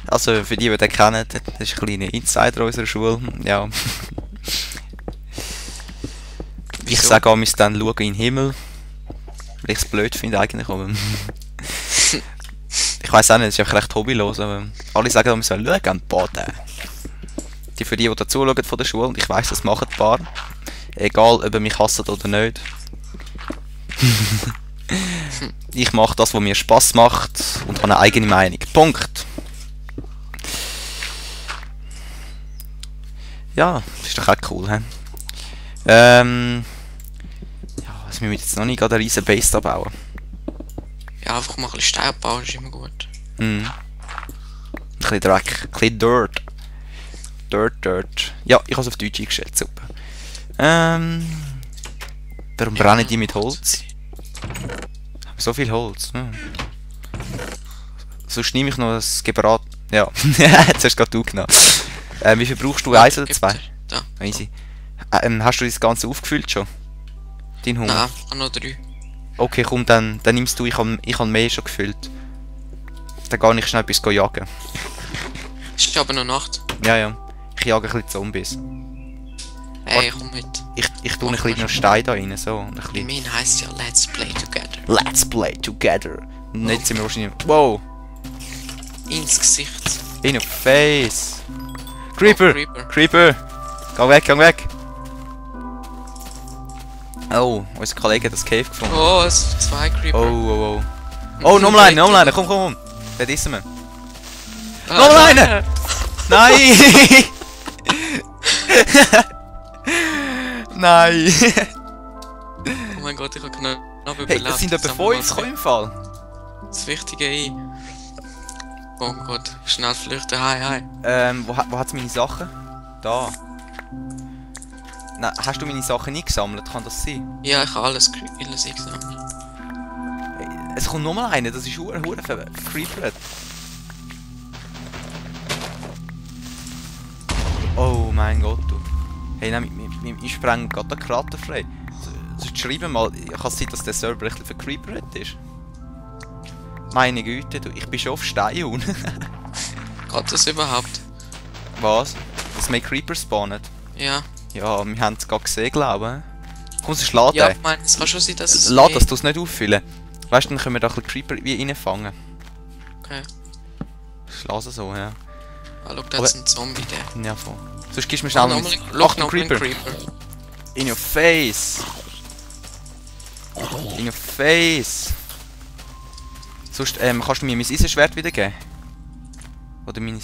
Also für die den kennen, das ist ein kleiner Insider unserer Schule. Ja. Ich sage auch, wir dann schauen in den Himmel. Weil ich es blöd finde eigentlich, aber... Ich weiss auch nicht, es ist einfach recht hobbylos, aber... Alle sagen, wir sollen schauen an den Boden. Für die dazuschauen von der Schule, und ich weiss, das machen ein paar. Egal, ob ihr mich hasst oder nicht. Ich mache das, was mir Spass macht und habe eine eigene Meinung. Punkt. Ja, das ist doch auch cool, hä? Ja, also wir müssen jetzt noch nicht gerade eine riesen Base da bauen. Ja, einfach mal ein bisschen Stein bauen ist immer gut. Mhm. Ein bisschen Dreck, ein bisschen Dirt. Dirt. Ja, ich habe es auf Deutsch eingestellt, super. Warum brennen die mit Holz? So viel Holz. Sonst nehme ich noch das Gebrat. Ja, jetzt hast du gerade genommen. Wie viel brauchst du? 1 oder 2? Da. Easy. Hast du das Ganze aufgefüllt schon? Dein Hunger? Nein, ich habe noch 3. Okay, komm, dann nimmst du. Ich hab mehr schon gefüllt. Dann gehe ich schnell etwas jagen. Es ist aber noch Nacht. Ja. Ich jage ein bisschen Zombies. Hey, komm mit. Ich tue ein bisschen noch Stein da rein, so. Ein Bei bisschen. mir heisst ja Let's Play Together. Let's play together. Und jetzt sind wir wahrscheinlich... Wow! Ins Gesicht. In your face! Creeper! Oh, Creeper! Geh weg! Oh, unser Kollege hat das Cave gefunden. Oh, es sind 2 Creeper. Oh, nochmal einen, komm! Den dissen wir. Ah, Nochmal einen! Nein! Nein! Oh mein Gott, ich habe knapp überlebt. Hey, das sind etwa 5 im Fall. Das Wichtige ein. Oh Gott, schnell flüchten, hi. Wo hat's meine Sachen? Da. Nein, hast du meine Sachen nicht gesammelt? Kann das sein? Ja, ich habe alles eingesammelt. Hey, es kommt nochmal einer, das ist hure vercreepert. Oh mein Gott, du. Hey, nein, wir sprengen gerade den Krater frei. Schreiben mal, kann es sein, dass der Server ein bisschen vercreepert ist? Meine Güte, du, ich bin schon auf Stein unten. Geht das überhaupt? Was? Dass mehr Creeper spawnen? Ja. Ja, wir haben es gerade gesehen, glaube ich. Komm, sonst lad Ja, den. ich meine, es kann schon sein, dass es... Lad, dass du es nicht auffüllen. Weißt du, dann können wir da ein bisschen Creeper wie reinfangen. Okay. Ich lasse so, ja. Ah, schau, da ist ein Zombie, der. Ja, voll. Sonst gibst du mir schnell noch Schau, Achtung, Creeper. In your face. In your face. Sonst, kannst du mir mein Eisenschwert wieder geben? Oder meine...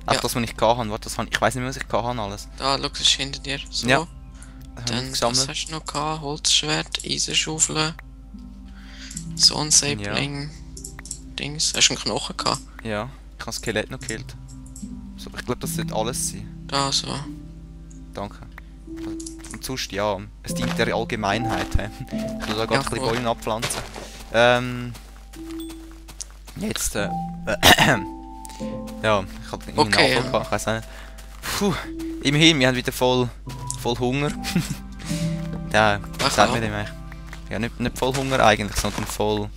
Ach, Ja. das, was ich hatte. Warte, das ich weiß nicht mehr, was ich hatte alles. Da, schau, das ist hinter dir. So. Ja. Das habe ich Dann, was gesammelt. hast du noch gehabt? Holzschwert, Eisenschaufel, Sonnensabling, Dings. Hast du einen Knochen gehabt? Ja, ich habe das Skelett noch gekillt. So, ich glaube, das sollte alles sein. Da, so. Danke. Und sonst, ja, es dient der Allgemeinheit. He. Ich will da gerade ein bisschen voll. Bäume abpflanzen. Jetzt, ja, ich hatte irgendwie Okay, Nachfall gehabt, ich weiss auch nicht. Puh, immerhin, wir haben wieder voll Hunger. Ja, was sagt mir dem eigentlich? Ja, nicht voll Hunger eigentlich, sondern voll,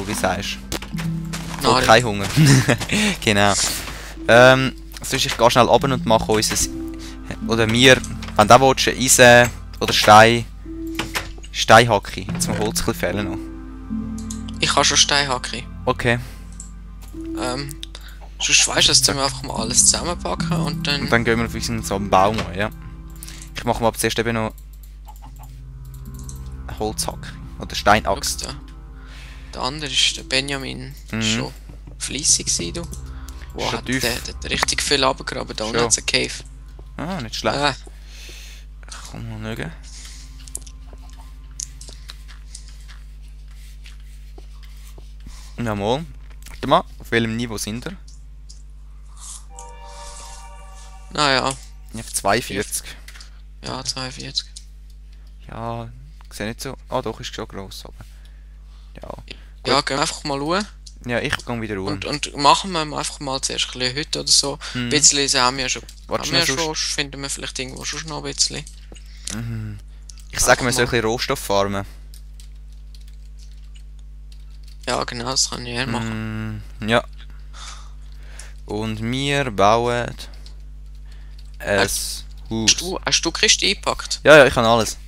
wie sagst du? Voll Nein. kein Hunger. Genau. Sonst ich gehe schnell runter und mache unser... Oder wir, wenn du auch willst, Eisen oder Steinhacke zum Holz fällen noch. Ich habe schon Steinhacke. Okay. Sonst weisst du, dass wir einfach mal alles zusammenpacken und dann... Und dann gehen wir auf unseren so einen Baum an, ja. Ich mache mal zuerst eben noch eine Holzhacke. Oder Steinaxt. Da. Der andere ist der Benjamin. Schon fleissig gewesen, du. Wow, Schon tief. der hat richtig viel runtergegraben. Da unten Schon. hat es eine Cave. Ah, nicht schlecht. Komm mal schauen. Na mal. Warte mal, auf welchem Niveau sind wir? Naja, Auf 42. ja, 42. Ja, ich sehe nicht so. Ah, doch, ist schon gross, aber. Ja. Ja, gehen wir einfach mal schauen. Ja, ich gehe wieder runter. Und machen wir einfach mal zuerst ein bisschen Hütte oder so. Ein bisschen haben wir ja schon. Warte Haben wir ja schnell, schon, finden wir vielleicht irgendwo schon noch ein bisschen. Ich sage, wir Ach, sollen ein bisschen Rohstoff farmen. Ja, genau, das kann ich eher machen. Ja. Und wir bauen ein Haus. Hast du Kiste eingepackt? Ja, ich kann alles.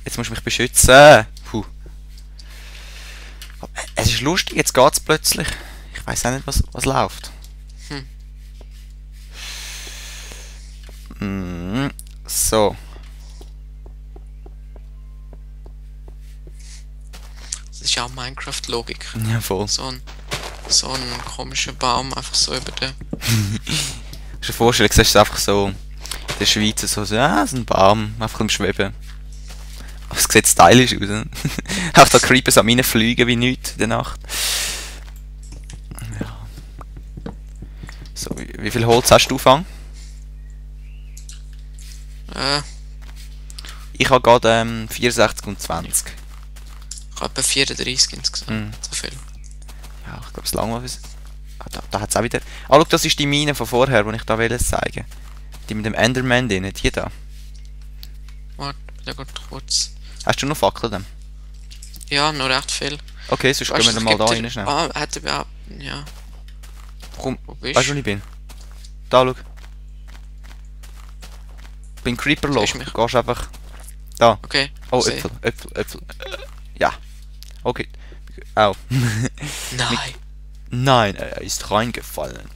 Jetzt musst du mich beschützen. Puh. Es ist lustig, jetzt geht's plötzlich. Ich weiß auch nicht, was läuft. So. Das ist ja auch Minecraft-Logik. Ja, voll. So ein komischer Baum einfach so über den... Kannst du dir vorstellen, du siehst es einfach so in der Schweiz so ein Baum, einfach im Schweben. Aber es sieht stylisch aus. Ne? Auch da Creepers an meinen Flügen wie nichts in der Nacht. Ja. So, wie viel Holz hast du, Fang? Ich habe gerade 64 und 20. Ich habe etwa 34 insgesamt. So viel. Ja, ich glaube, es lange was. Da hat es auch wieder. Ah, schau, das ist die Mine von vorher, die ich da will zeigen. Die mit dem Enderman drin, die da. Warte, der geht kurz. Hast du noch Fackeln dann? Ja, noch recht viel. Okay, sonst gehen wir dann mal da rein schnell. Ah, hätte überhaupt. Ja. Komm, Wo bist weißt du, wo ich bin? Da, schau. Ich bin Creeper-Loch. Du gehst einfach. Da. Okay. Oh, seh. Äpfel. Ja. Okay. Au. Nein. Nein, er ist reingefallen.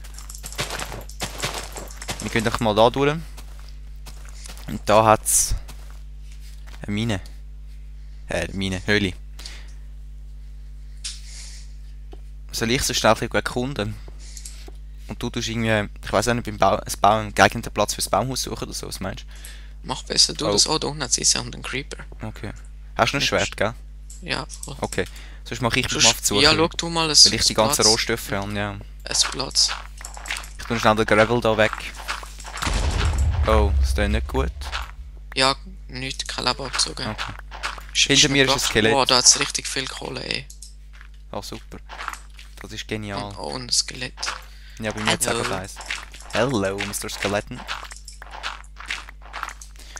Wir gehen doch mal da durch. Und da hat's eine Mine. Höhle. Soll ich so schnell erkunden? Und du tust irgendwie, ich weiß auch nicht, einen geeigneten Platz fürs Baumhaus suchen oder so, was meinst du? Mach besser du das. Oh, da unten hat sie und einen Creeper. Okay. Hast du ein Schwert, gell? Ja, voll. Okay. Sonst mache ich mich mal auf die Suche. Ja, schau du mal, weil ich die ganzen Rohstoffe habe, ja. Ein Platz. Ich tue schnell den Gravel da weg. Oh, das ist nicht gut. Ja, nichts, kein Leben abgezogen. Okay. Hinter mir ist ein Skelett. Wow, da hat es richtig viel Kohle, ey. Ah, super. Das ist genial. Oh, ein Skelett. Ja, bei mir hat es auch gerade eins. Hello, Mr. Skeleton.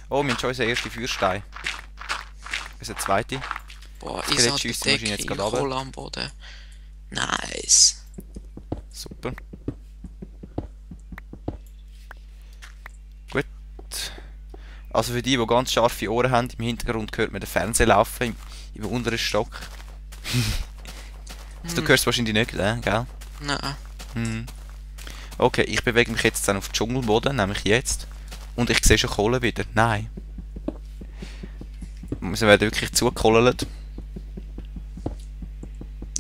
Oh, wir haben schon unseren ersten Feuerstein. Unser zweite. Boah, Skelett ich sah die schiesst die Maschine jetzt Decke, gerade runter. Kohle am Boden. Nice. Super. Gut. Also für die ganz scharfe Ohren haben, im Hintergrund hört man den Fernseher laufen im unteren Stock. Also, du hörst wahrscheinlich nicht, gell? Nein. Okay, ich bewege mich jetzt dann auf den Dschungelboden, nämlich jetzt. Und ich sehe schon Kohle wieder. Nein. Wir werden wirklich zugekohlt.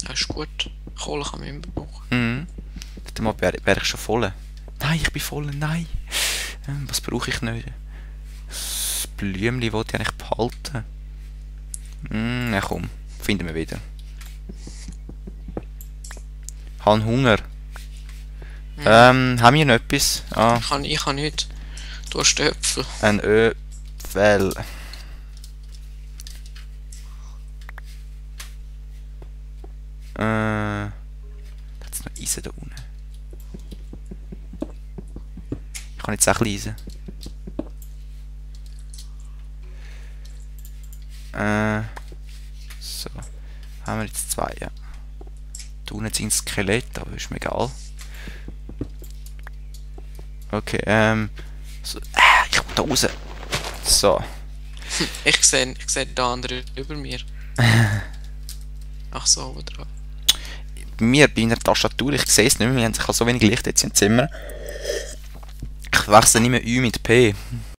Ja, ist gut. Kohle kann man immer brauchen. Dann wäre ich schon voll. Nein, ich bin voll. Nein. Was brauche ich nicht? Das Blümchen wollte ich eigentlich behalten. Na komm, finden wir wieder. Ich habe Hunger. Haben wir noch etwas? Ah, Ich kann nicht. Du hast den Äpfel. ein Öpfel. Da hat es noch Eisen da unten. Ich kann jetzt auch Eisen. So. Haben wir jetzt zwei, ja. Da unten sind Skelett, aber ist mir egal. Okay, so, ich komme da raus. So. Ich sehe den anderen über mir. Ach so, oben dran. Bei mir, bei einer Tastatur, ich sehe es nicht mehr, ich habe so wenig Licht jetzt im Zimmer. Ich wechsle nicht mehr Ü mit P.